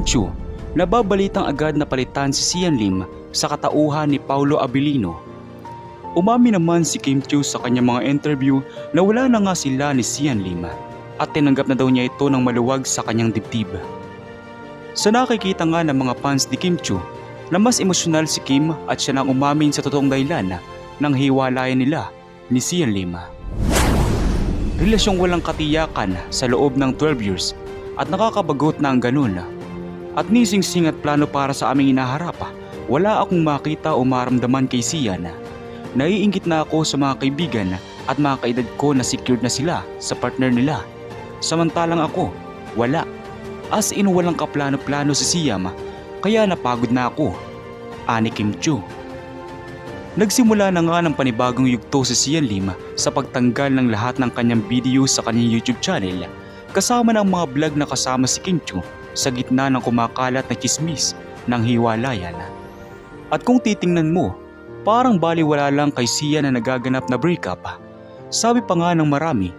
Kim Chiu, nababalitang agad na palitan si Sian Lim sa katauhan ni Paolo Abilino. Umamin naman si Kim Chiu sa kanyang mga interview na wala na nga sila ni Sian Lim at tinanggap na daw niya ito ng maluwag sa kanyang dibdib. Sa nakikita nga ng mga fans ni Kim Chiu na mas emosyonal si Kim at siya nang umamin sa totoong dahilan ng hiwalayan nila ni Sian Lim. Relasyong walang katiyakan sa loob ng 12 years at nakakabagot na ang ganun. At nising-sing at plano para sa aming inaharap, wala akong makita o maramdaman kay Sian. Naiinggit na ako sa mga kaibigan at mga kaedad ko na secured na sila sa partner nila. Samantalang ako, wala. As in walang kaplano-plano si Siam, kaya napagod na ako. Ani Kim Chiu. Nagsimula na nga ng panibagong yugto si Sian Lim sa pagtanggal ng lahat ng kanyang video sa kanyang YouTube channel, kasama ng mga vlog na kasama si Kim Chiu sa gitna ng kumakalat na chismis ng hiwalayan. At kung titingnan mo, parang baliwala lang kay Sian na nagaganap na breakup. Sabi pa nga ng marami,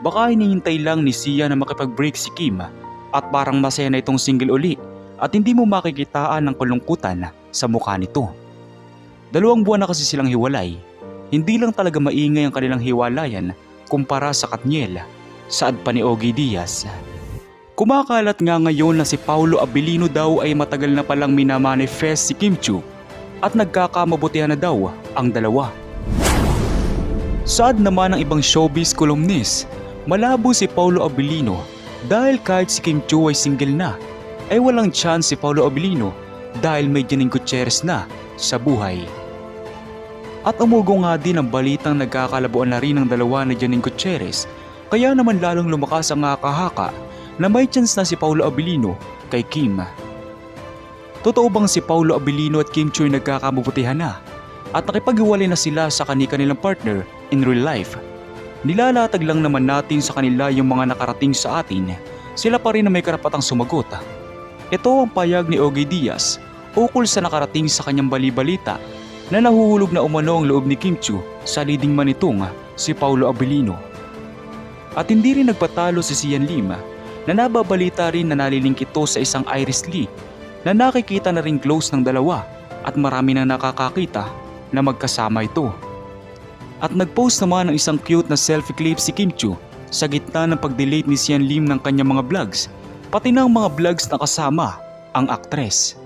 baka hinihintay lang ni Sian na makipag-break si Kim at parang masaya na itong single uli at hindi mo makikitaan ng kalungkutan sa mukha nito. 2 buwan na kasi silang hiwalay, hindi lang talaga maingay ang kanilang hiwalayan kumpara sa Katniel, saad pa ni Ogie Diaz. Kumakalat nga ngayon na si Paolo Abilino daw ay matagal na palang minamanifest si Kim Chiu at nagkakamabutihan na daw ang dalawa. Saad naman ng ibang showbiz columnist, malabo si Paolo Abilino dahil kahit si Kim Chiu ay single na, ay walang chance si Paolo Abilino dahil may Janine Gutierrez na sa buhay. At umugo nga din ang balitang nagkakalabuan na rin ng dalawa na Janine Gutierrez, kaya naman lalong lumakas ang haka-haka na may chance na si Paolo Abilino kay Kim. Totoo bang si Paolo Abilino at Kim Chiu ay nagkakamabutihan na at nakipag-iwalay na sila sa kanilang partner in real life? Nilalatag lang naman natin sa kanila yung mga nakarating sa atin, sila pa rin na may karapatang sumagot. Ito ang payag ni Ogie Diaz ukol sa nakarating sa kanyang bali-balita na nahuhulog na umano ang loob ni Kim Chiu sa leading man nitong si Paolo Abilino. At hindi rin nagpatalo si Sian Lim na nababalita rin na nalilink ito sa isang Iris Lee na nakikita na rin close ng dalawa at marami nang nakakakita na magkasama ito. At nagpost naman ng isang cute na selfie clip si Kim Chiu sa gitna ng pag-delete ni Sian Lim ng kanyang mga vlogs, pati ng mga vlogs na kasama ang aktres.